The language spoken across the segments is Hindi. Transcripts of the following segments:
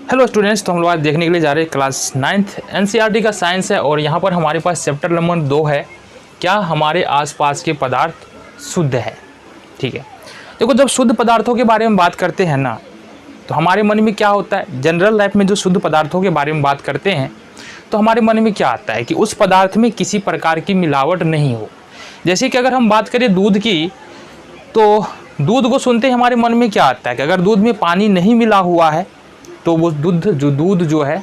हेलो स्टूडेंट्स, तो हम लोग आज देखने के लिए जा रहे हैं क्लास 9th एनसीईआरटी का साइंस है और यहाँ पर हमारे पास चैप्टर नंबर 2 है, क्या हमारे आसपास के पदार्थ शुद्ध है। ठीक है, देखो जब शुद्ध पदार्थों के बारे में बात करते हैं ना, तो हमारे मन में क्या होता है। जनरल लाइफ में जो शुद्ध पदार्थों के बारे में बात करते हैं तो हमारे मन में क्या आता है कि उस पदार्थ में किसी प्रकार की मिलावट नहीं हो। जैसे कि अगर हम बात करें दूध की, तो दूध को सुनते ही हमारे मन में क्या आता है कि अगर दूध में पानी नहीं मिला हुआ है तो वो दूध जो है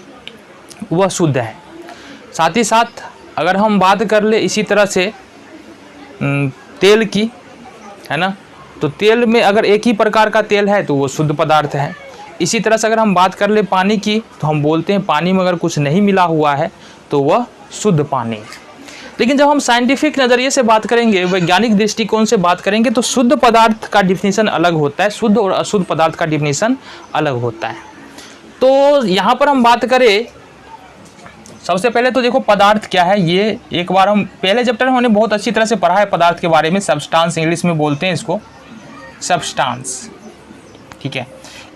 वह शुद्ध है। साथ ही साथ अगर हम बात कर ले इसी तरह से तेल की, है ना, तो तेल में अगर एक ही प्रकार का तेल है तो वो शुद्ध पदार्थ है। इसी तरह से अगर हम बात कर ले पानी की, तो हम बोलते हैं पानी में अगर कुछ नहीं मिला हुआ है तो वह शुद्ध पानी। लेकिन जब हम साइंटिफिक नज़रिए से बात करेंगे, वैज्ञानिक दृष्टिकोण से बात करेंगे, तो शुद्ध पदार्थ का डिफिनीशन अलग होता है, शुद्ध और अशुद्ध पदार्थ का डिफिनीशन अलग होता है। तो यहाँ पर हम बात करें, सबसे पहले तो देखो पदार्थ क्या है। ये एक बार हम पहले चैप्टर में हमने बहुत अच्छी तरह से पढ़ा है पदार्थ के बारे में। सब्सटेंस इंग्लिश में बोलते हैं इसको, सब्सटेंस। ठीक है,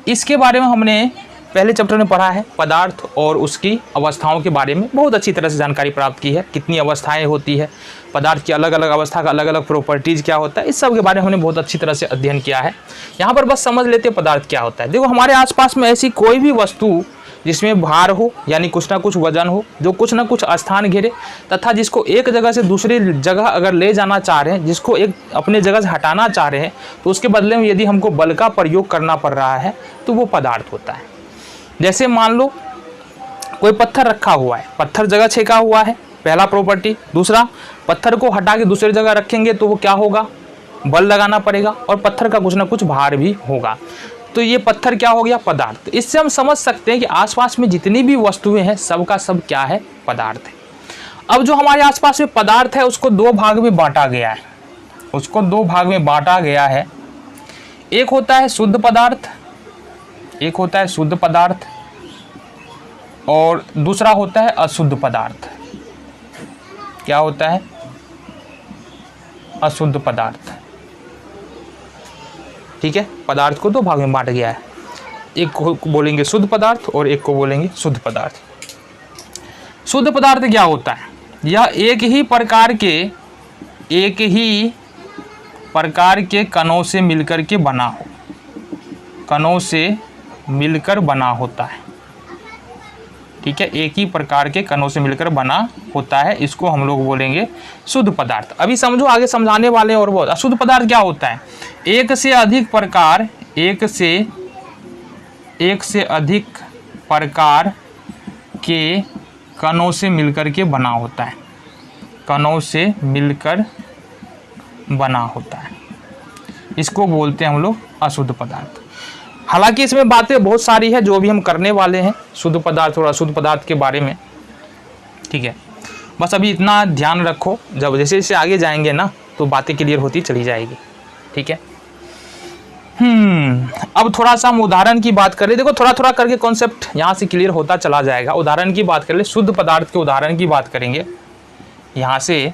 इसके बारे में हमने पहले चैप्टर में पढ़ा है। पदार्थ और उसकी अवस्थाओं के बारे में बहुत अच्छी तरह से जानकारी प्राप्त की है, कितनी अवस्थाएं होती है, पदार्थ की अलग अलग अवस्था का अलग अलग प्रॉपर्टीज़ क्या होता है, इस सब के बारे में हमने बहुत अच्छी तरह से अध्ययन किया है। यहाँ पर बस समझ लेते हैं पदार्थ क्या होता है। देखो हमारे आसपास में ऐसी कोई भी वस्तु जिसमें भार हो, यानी कुछ ना कुछ वजन हो, जो कुछ ना कुछ स्थान घेरे, तथा जिसको एक जगह से दूसरी जगह अगर ले जाना चाह रहे हैं, जिसको एक अपने जगह से हटाना चाह रहे हैं, तो उसके बदले में यदि हमको बल का प्रयोग करना पड़ रहा है तो वो पदार्थ होता है। जैसे मान लो कोई पत्थर रखा हुआ है, पत्थर जगह छेका हुआ है, पहला प्रॉपर्टी। दूसरा, पत्थर को हटा के दूसरी जगह रखेंगे तो वो क्या होगा, बल लगाना पड़ेगा और पत्थर का कुछ ना कुछ भार भी होगा। तो ये पत्थर क्या हो गया, पदार्थ। इससे हम समझ सकते हैं कि आसपास में जितनी भी वस्तुएं हैं सब का सब क्या है, पदार्थ है। अब जो हमारे आसपास में पदार्थ है उसको दो भाग में बांटा गया है, उसको दो भाग में बांटा गया है। एक होता है शुद्ध पदार्थ, एक होता है शुद्ध पदार्थ, और दूसरा होता है अशुद्ध पदार्थ। क्या होता है, अशुद्ध पदार्थ। ठीक है, पदार्थ को दो भाग में बांट गया है, एक को बोलेंगे शुद्ध पदार्थ और एक को बोलेंगे शुद्ध पदार्थ। शुद्ध पदार्थ क्या होता है, यह एक ही प्रकार के कणों से मिलकर के बना हो, कणों से मिलकर बना होता है। ठीक है, एक ही प्रकार के कणों से मिलकर बना होता है, इसको हम लोग बोलेंगे शुद्ध पदार्थ। अभी समझो, आगे समझाने वाले और बहुत। अशुद्ध पदार्थ क्या होता है, एक से अधिक प्रकार के कणों से मिलकर के बना होता है, कणों से मिलकर बना होता है, इसको बोलते हैं हम लोग अशुद्ध पदार्थ। हालांकि इसमें बातें बहुत सारी है जो भी हम करने वाले हैं शुद्ध पदार्थ और अशुद्ध पदार्थ के बारे में। ठीक है, बस अभी इतना ध्यान रखो, जब जैसे जैसे आगे जाएंगे ना तो बातें क्लियर होती चली जाएगी। ठीक है, अब थोड़ा सा हम उदाहरण की बात करें। देखो थोड़ा थोड़ा करके कॉन्सेप्ट यहाँ से क्लियर होता चला जाएगा। उदाहरण की बात कर ले, शुद्ध पदार्थ के उदाहरण की बात करेंगे यहाँ से।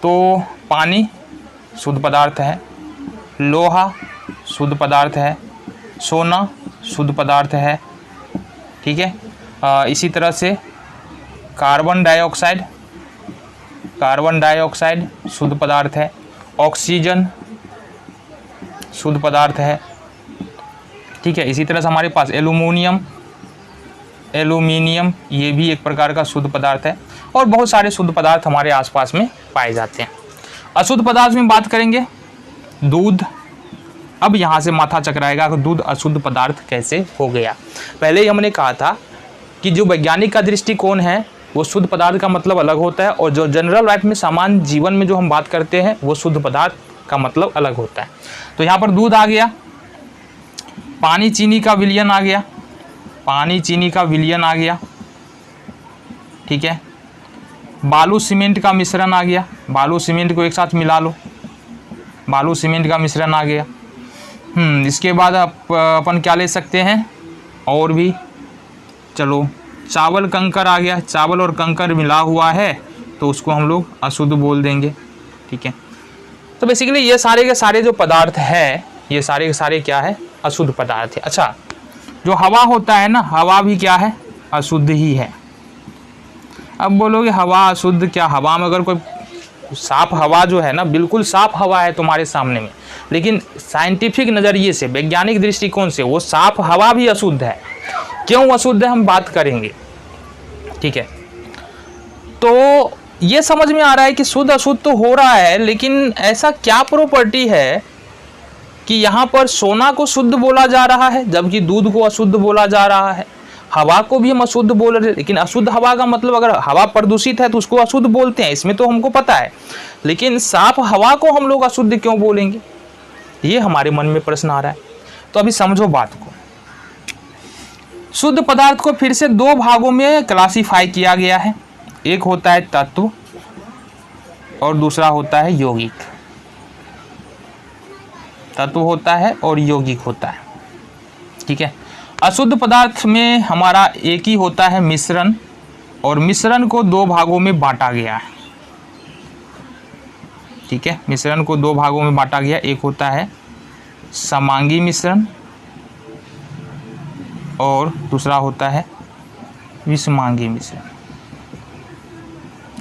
तो पानी शुद्ध पदार्थ है, लोहा शुद्ध पदार्थ है, सोना शुद्ध पदार्थ है। ठीक है, इसी तरह से कार्बन डाइऑक्साइड शुद्ध पदार्थ है, ऑक्सीजन शुद्ध पदार्थ है। ठीक है, इसी तरह से हमारे पास एल्यूमिनियम ये भी एक प्रकार का शुद्ध पदार्थ है, और बहुत सारे शुद्ध पदार्थ हमारे आसपास में पाए जाते हैं। अशुद्ध पदार्थ में बात करेंगे दूध। अब यहाँ से माथा चकराएगा कि दूध अशुद्ध पदार्थ कैसे हो गया। पहले ही हमने कहा था कि जो वैज्ञानिक का दृष्टिकोण है वो शुद्ध पदार्थ का मतलब अलग होता है, और जो जनरल लाइफ में सामान्य जीवन में जो हम बात करते हैं वो शुद्ध पदार्थ का मतलब अलग होता है। तो यहाँ पर दूध आ गया, पानी चीनी का विलयन आ गया, ठीक है, बालू सीमेंट का मिश्रण आ गया, बालू सीमेंट को एक साथ मिला लो, बालू सीमेंट का मिश्रण आ गया। इसके बाद अपन क्या ले सकते हैं और भी, चलो चावल कंकर आ गया, चावल और कंकर मिला हुआ है तो उसको हम लोग अशुद्ध बोल देंगे। ठीक है, तो बेसिकली ये सारे के सारे जो पदार्थ है ये सारे के सारे क्या है, अशुद्ध पदार्थ है। अच्छा, जो हवा होता है ना, हवा भी क्या है, अशुद्ध ही है। अब बोलोगे हवा अशुद्ध, क्या हवा में अगर कोई साफ हवा जो है ना, बिल्कुल साफ हवा है तुम्हारे सामने में, लेकिन साइंटिफिक नज़रिए से, वैज्ञानिक दृष्टिकोण से वो साफ हवा भी अशुद्ध है। क्यों अशुद्ध है हम बात करेंगे, ठीक है। तो ये समझ में आ रहा है कि शुद्ध अशुद्ध तो हो रहा है, लेकिन ऐसा क्या प्रॉपर्टी है कि यहाँ पर सोना को शुद्ध बोला जा रहा है जबकि दूध को अशुद्ध बोला जा रहा है। हवा को भी हम अशुद्ध बोल रहे हैं, लेकिन अशुद्ध हवा का मतलब अगर हवा प्रदूषित है तो उसको अशुद्ध बोलते हैं, इसमें तो हमको पता है, लेकिन साफ हवा को हम लोग अशुद्ध क्यों बोलेंगे, ये हमारे मन में प्रश्न आ रहा है। तो अभी समझो बात को। शुद्ध पदार्थ को फिर से दो भागों में क्लासिफाई किया गया है, एक होता है तत्व और दूसरा होता है यौगिक। तत्व होता है और यौगिक होता है, ठीक है। अशुद्ध पदार्थ में हमारा एक ही होता है मिश्रण, और मिश्रण को दो भागों में बांटा गया है, ठीक है। मिश्रण को दो भागों में बांटा गया, एक होता है समांगी मिश्रण और दूसरा होता है विषमांगी मिश्रण।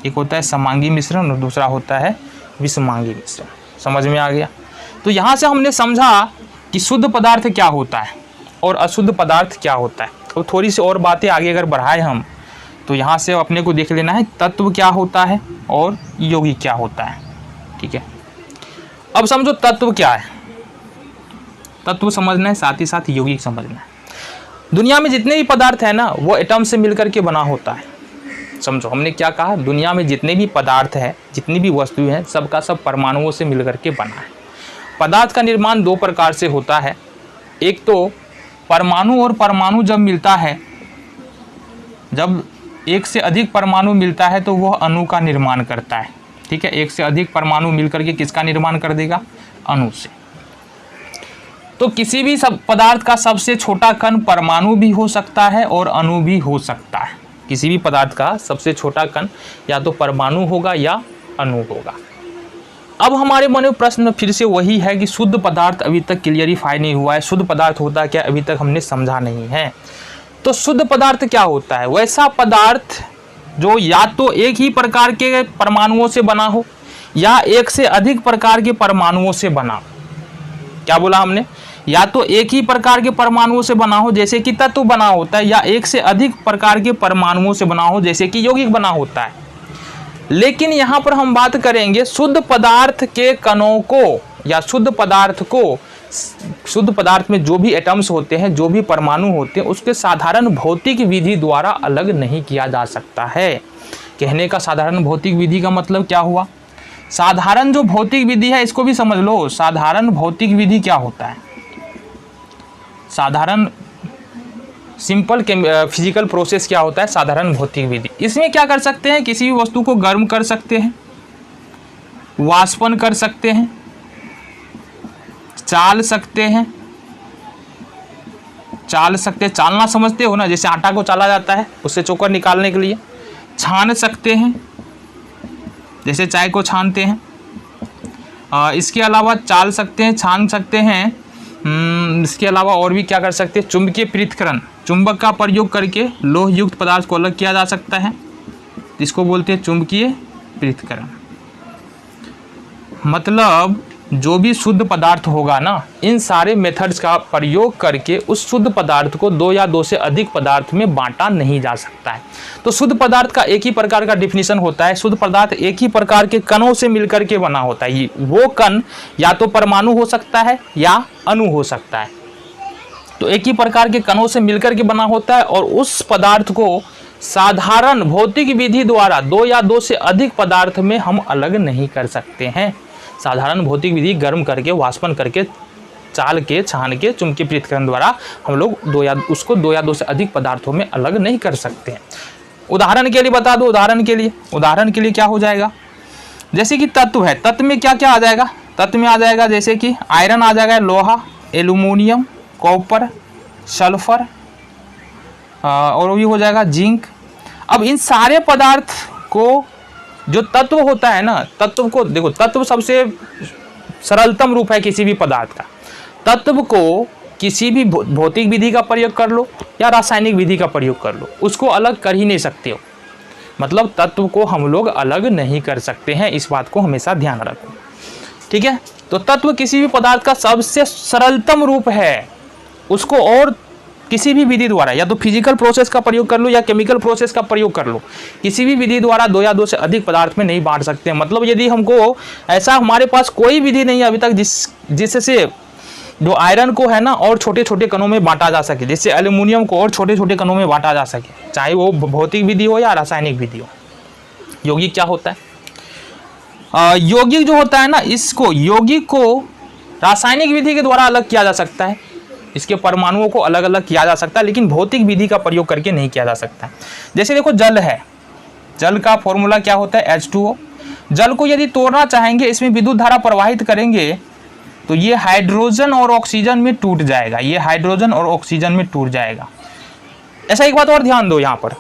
एक होता है समांगी मिश्रण और दूसरा होता है विषमांगी मिश्रण। समझ में आ गया। तो यहाँ से हमने समझा कि शुद्ध पदार्थ क्या होता है और अशुद्ध पदार्थ क्या होता है। तो थोड़ी सी और बातें आगे अगर बढ़ाए हम, तो यहाँ से अपने को देख लेना है तत्व क्या होता है और यौगिक क्या होता है, ठीक है। अब समझो तत्व क्या है, तत्व समझना है, साथ ही साथ यौगिक समझना है। दुनिया में जितने भी पदार्थ है ना, वो एटम से मिलकर के बना होता है। समझो हमने क्या कहा, दुनिया में जितने भी पदार्थ है, जितनी भी वस्तुएं हैं, सबका सब परमाणुओं से मिलकर के बना है। पदार्थ का निर्माण दो प्रकार से होता है, एक तो परमाणु, और परमाणु जब मिलता है, जब एक से अधिक परमाणु मिलता है तो वह अणु का निर्माण करता है, ठीक है। एक से अधिक परमाणु मिलकर के किसका निर्माण कर देगा, अणु से। तो किसी भी सब पदार्थ का सबसे छोटा कण परमाणु भी हो सकता है और अणु भी हो सकता है। किसी भी पदार्थ का सबसे छोटा कण या तो परमाणु होगा या अणु होगा। अब हमारे मन में प्रश्न फिर से वही है कि शुद्ध पदार्थ अभी तक क्लियरिफाई नहीं हुआ है। शुद्ध पदार्थ होता क्या, अभी तक हमने समझा नहीं है। तो शुद्ध पदार्थ क्या होता है, वैसा पदार्थ जो या तो एक ही प्रकार के परमाणुओं से बना हो या एक से अधिक प्रकार के परमाणुओं से बना हो। क्या बोला हमने, या तो एक ही प्रकार के परमाणुओं से बना हो जैसे कि तत्व बना होता है, या एक से अधिक प्रकार के परमाणुओं से बना हो जैसे कि यौगिक बना होता है। लेकिन यहाँ पर हम बात करेंगे शुद्ध पदार्थ के कणों को, या शुद्ध पदार्थ को, शुद्ध पदार्थ में जो भी एटम्स होते हैं, जो भी परमाणु होते हैं, उसके साधारण भौतिक विधि द्वारा अलग नहीं किया जा सकता है। कहने का साधारण भौतिक विधि का मतलब क्या हुआ, साधारण जो भौतिक विधि है इसको भी समझ लो। साधारण भौतिक विधि क्या होता है, साधारण सिंपल फिजिकल प्रोसेस क्या होता है, साधारण भौतिक विधि। इसमें क्या कर सकते हैं, किसी भी वस्तु को गर्म कर सकते हैं, वाष्पन कर सकते हैं, चाल सकते हैं, चालना समझते हो ना, जैसे आटा को चाला जाता है उससे चोकर निकालने के लिए। छान सकते हैं, जैसे चाय को छानते हैं। इसके अलावा चाल सकते हैं, छान सकते हैं। इसके अलावा और भी क्या कर सकते हैं, चुंबकीय पृथक्करण, चुंबक का प्रयोग करके लोह युक्त पदार्थ को अलग किया जा सकता है, इसको बोलते हैं चुंबकीय पृथक्करण। मतलब जो भी शुद्ध पदार्थ होगा ना, इन सारे मेथड्स का प्रयोग करके उस शुद्ध पदार्थ को दो या दो से अधिक पदार्थ में बांटा नहीं जा सकता है। तो शुद्ध पदार्थ का एक ही प्रकार का डिफिनीशन होता है, शुद्ध पदार्थ एक ही प्रकार के कणों से मिलकर के बना होता है। वो कण या तो परमाणु हो सकता है या अणु हो सकता है। तो एक ही प्रकार के कणों से मिलकर के बना होता है, और उस पदार्थ को साधारण भौतिक विधि द्वारा दो या दो से अधिक पदार्थ में हम अलग नहीं कर सकते हैं। साधारण भौतिक विधि गर्म करके, वाष्पन करके, चाल के, छान के, चुंबकीय पृथक्करण द्वारा हम लोग उसको दो या दो से अधिक पदार्थों में अलग नहीं कर सकते हैं। उदाहरण के लिए बता दो, उदाहरण के लिए क्या हो जाएगा, जैसे कि तत्व है, तत्व में क्या क्या आ जाएगा, तत्व में आ जाएगा जैसे कि आयरन आ जाएगा, लोहा, एल्यूमिनियम, कॉपर, सल्फर, और भी हो जाएगा जिंक। अब इन सारे पदार्थ को, जो तत्व होता है ना, तत्व को देखो, तत्व सबसे सरलतम रूप है किसी भी पदार्थ का। तत्व को किसी भी भौतिक विधि का प्रयोग कर लो या रासायनिक विधि का प्रयोग कर लो, उसको अलग कर ही नहीं सकते हो। मतलब तत्व को हम लोग अलग नहीं कर सकते हैं, इस बात को हमेशा ध्यान रखो, ठीक है। तो तत्व किसी भी पदार्थ का सबसे सरलतम रूप है, उसको और किसी भी विधि द्वारा, या तो फिजिकल प्रोसेस का प्रयोग कर लो या केमिकल प्रोसेस का प्रयोग कर लो, किसी भी विधि द्वारा दो या दो से अधिक पदार्थ में नहीं बांट सकते। मतलब यदि हमको ऐसा, हमारे पास कोई विधि नहीं है अभी तक जिससे जो आयरन को है ना और छोटे छोटे कणों में बांटा जा सके, जिससे एल्यूमिनियम को और छोटे छोटे कणों में बांटा जा सके, चाहे वो भौतिक विधि हो या रासायनिक विधि हो। यौगिक क्या होता है? यौगिक जो होता है ना, इसको यौगिक को रासायनिक विधि के द्वारा अलग किया जा सकता है, इसके परमाणुओं को अलग अलग किया जा सकता है, लेकिन भौतिक विधि का प्रयोग करके नहीं किया जा सकता। जैसे देखो जल है, जल का फॉर्मूला क्या होता है? H2O। जल को यदि तोड़ना चाहेंगे, इसमें विद्युत धारा प्रवाहित करेंगे तो ये हाइड्रोजन और ऑक्सीजन में टूट जाएगा, ये हाइड्रोजन और ऑक्सीजन में टूट जाएगा। ऐसा एक बात और ध्यान दो, यहाँ पर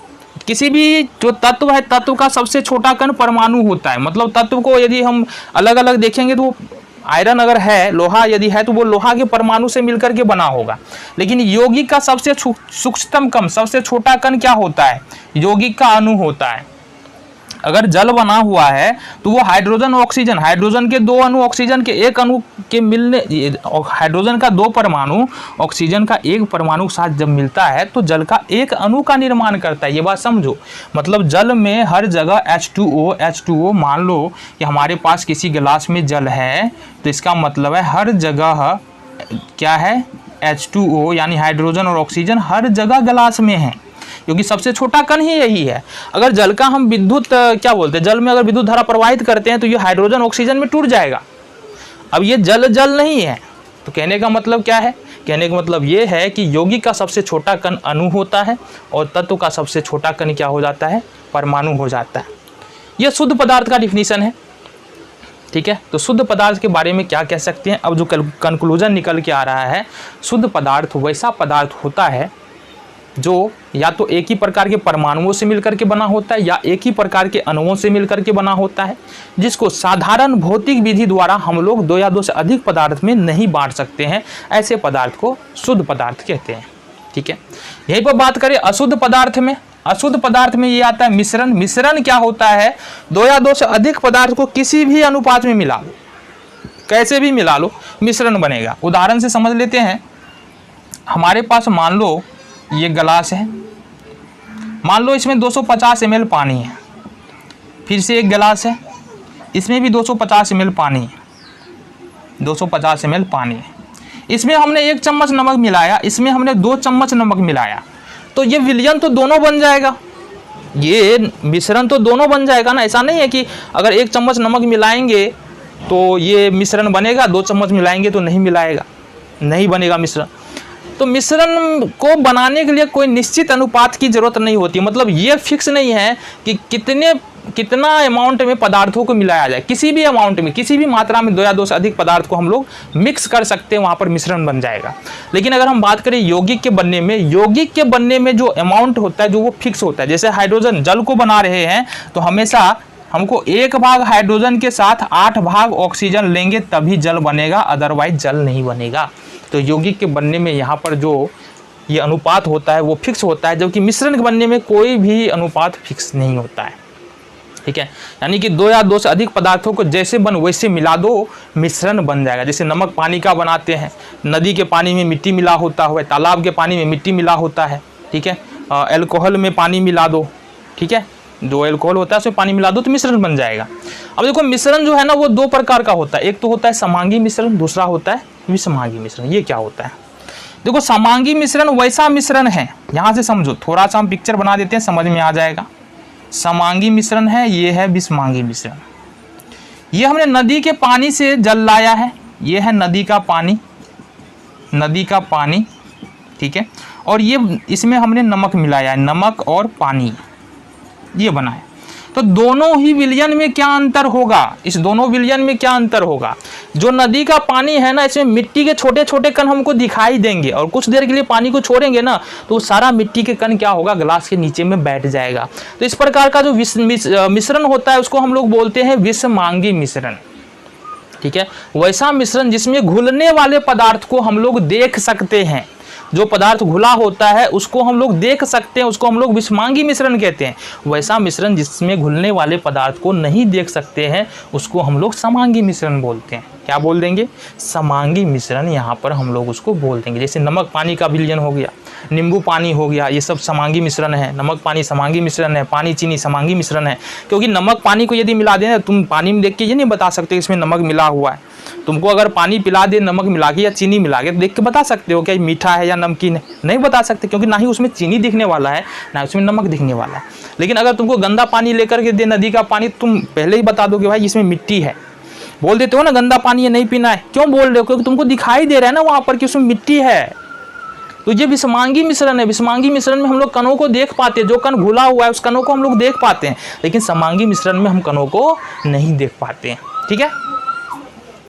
किसी भी जो तत्व है, तत्व का सबसे छोटा कण परमाणु होता है। मतलब तत्व को यदि हम अलग अलग देखेंगे तो आयरन अगर है, लोहा यदि है, तो वो लोहा के परमाणु से मिलकर के बना होगा। लेकिन यौगिक का सबसे सूक्ष्मतम कण, सबसे छोटा कण क्या होता है? यौगिक का अणु होता है। अगर जल बना हुआ है तो वो हाइड्रोजन ऑक्सीजन, हाइड्रोजन के दो अणु ऑक्सीजन के एक अणु के मिलने, हाइड्रोजन का दो परमाणु ऑक्सीजन का एक परमाणु के साथ जब मिलता है तो जल का एक अणु का निर्माण करता है। ये बात समझो। मतलब जल में हर जगह H2O मान लो कि हमारे पास किसी गिलास में जल है, तो इसका मतलब है हर जगह क्या है? H2O यानी हाइड्रोजन और ऑक्सीजन हर जगह गिलास में है, क्योंकि सबसे छोटा कण ही यही है। अगर जल का हम विद्युत क्या बोलते हैं, जल में अगर विद्युत धारा प्रवाहित करते हैं तो ये हाइड्रोजन ऑक्सीजन में टूट जाएगा। अब ये जल नहीं है, तो कहने का मतलब क्या है? कहने का मतलब ये है कि यौगिक का सबसे छोटा कण अणु होता है और तत्व का सबसे छोटा कण क्या हो जाता है? परमाणु हो जाता है। यह शुद्ध पदार्थ का डिफिनीशन है, ठीक है। तो शुद्ध पदार्थ के बारे में क्या कह सकते हैं? अब जो कंक्लूजन निकल के आ रहा है, शुद्ध पदार्थ वैसा पदार्थ होता है जो या तो एक ही प्रकार के परमाणुओं से मिलकर के बना होता है या एक ही प्रकार के अणुओं से मिलकर के बना होता है, जिसको साधारण भौतिक विधि द्वारा हम लोग दो या दो से अधिक पदार्थ में नहीं बांट सकते हैं। ऐसे पदार्थ को शुद्ध पदार्थ कहते हैं, ठीक है। यहीं पर बात करें अशुद्ध पदार्थ में, अशुद्ध पदार्थ में ये आता है मिश्रण। मिश्रण क्या होता है? दो या दो से अधिक पदार्थ को किसी भी अनुपात में मिला लो, कैसे भी मिला लो, मिश्रण बनेगा। उदाहरण से समझ लेते हैं, हमारे पास मान लो ये गिलास है, मान लो इसमें 250 ml पानी है, फिर से एक गिलास है, इसमें भी 250 ml पानी है, 250 ml पानी है। इसमें हमने 1 चम्मच नमक मिलाया, इसमें हमने 2 चम्मच नमक मिलाया, तो ये विलयन तो दोनों बन जाएगा, ये मिश्रण तो दोनों बन जाएगा ना। ऐसा नहीं है कि अगर 1 चम्मच नमक मिलाएंगे तो ये मिश्रण बनेगा, 2 चम्मच मिलाएंगे तो नहीं मिलाएगा, नहीं बनेगा मिश्रण। तो मिश्रण को बनाने के लिए कोई निश्चित अनुपात की जरूरत नहीं होती। मतलब ये फिक्स नहीं है कि कितना अमाउंट में पदार्थों को मिलाया जाए, किसी भी अमाउंट में, किसी भी मात्रा में दो या दो से अधिक पदार्थ को हम लोग मिक्स कर सकते हैं, वहाँ पर मिश्रण बन जाएगा। लेकिन अगर हम बात करें यौगिक के बनने में, यौगिक के बनने में जो अमाउंट होता है, जो वो फिक्स होता है। जैसे हाइड्रोजन, जल को बना रहे हैं तो हमेशा हमको 1 भाग हाइड्रोजन के साथ 8 भाग ऑक्सीजन लेंगे तभी जल बनेगा, अदरवाइज जल नहीं बनेगा। तो यौगिक के बनने में यहाँ पर जो ये अनुपात होता है वो फिक्स होता है, जबकि मिश्रण के बनने में कोई भी अनुपात फिक्स नहीं होता है, ठीक है। यानी कि दो या दो से अधिक पदार्थों को जैसे बन वैसे मिला दो, मिश्रण बन जाएगा। जैसे नमक पानी का बनाते हैं, नदी के पानी में मिट्टी मिला होता है, तालाब के पानी में मिट्टी मिला होता है, ठीक है। एल्कोहल में पानी मिला दो, ठीक है, जो एल्कोहल होता है उसमें पानी मिला दो तो मिश्रण बन जाएगा। अब देखो मिश्रण जो है ना वो 2 प्रकार का होता है, एक तो होता है समांगी मिश्रण, दूसरा होता है विषमांगी मिश्रण। ये क्या होता है? देखो समांगी मिश्रण वैसा मिश्रण है, यहाँ से समझो, थोड़ा सा हम पिक्चर बना देते हैं, समझ में आ जाएगा। समांगी मिश्रण है, ये है विषमांगी मिश्रण। ये हमने नदी के पानी से जल लाया है, ये है नदी का पानी, नदी का पानी, ठीक है, और ये इसमें हमने नमक मिलाया है, नमक और पानी, ये बना है। तो दोनों ही विलयन में क्या अंतर होगा? इस दोनों विलयन में क्या अंतर होगा? जो नदी का पानी है ना, इसमें मिट्टी के छोटे छोटे कण हमको दिखाई देंगे, और कुछ देर के लिए पानी को छोड़ेंगे ना तो सारा मिट्टी के कण क्या होगा? गिलास के नीचे में बैठ जाएगा। तो इस प्रकार का जो मिश्रण होता है उसको हम लोग बोलते हैं विषमांगी मिश्रण, ठीक है, वैसा मिश्रण जिसमें घुलने वाले पदार्थ को हम लोग देख सकते हैं। जो पदार्थ घुला होता है उसको हम लोग देख सकते हैं, उसको हम लोग विषमांगी मिश्रण कहते हैं। वैसा मिश्रण जिसमें घुलने वाले पदार्थ को नहीं देख सकते हैं उसको हम लोग समांगी मिश्रण बोलते हैं। क्या बोल देंगे? समांगी मिश्रण यहाँ पर हम लोग उसको बोल देंगे। जैसे नमक पानी का विलयन हो गया, नींबू पानी हो गया, ये सब समांगी मिश्रण है। नमक पानी समांगी मिश्रण है, पानी चीनी समांगी मिश्रण है। क्योंकि नमक पानी को यदि मिला दें, तुम पानी में देख के ये नहीं बता सकते इसमें नमक मिला हुआ है। तुमको अगर पानी पिला दे नमक मिला के या चीनी मिला के, देख के बता सकते हो क्या मीठा है या नमकीन है? नहीं बता सकते, क्योंकि ना ही उसमें चीनी दिखने वाला है ना उसमें नमक दिखने वाला है। लेकिन अगर तुमको गंदा पानी लेकर के दे, नदी का पानी, तुम पहले ही बता दो कि भाई इसमें मिट्टी है, बोल देते हो ना गंदा पानी है नहीं पीना है। क्यों बोल रहे हो? क्योंकि तुमको दिखाई दे रहा है ना वहां पर कि उसमें मिट्टी है। तो ये विषमांगी मिश्रण है। विषमांगी मिश्रण में हम लोग कणों को देख पाते हैं, जो कण घुला हुआ है उस कणों को हम लोग देख पाते हैं, लेकिन समांगी मिश्रण में हम कणों को नहीं देख पाते हैं। ठीक है।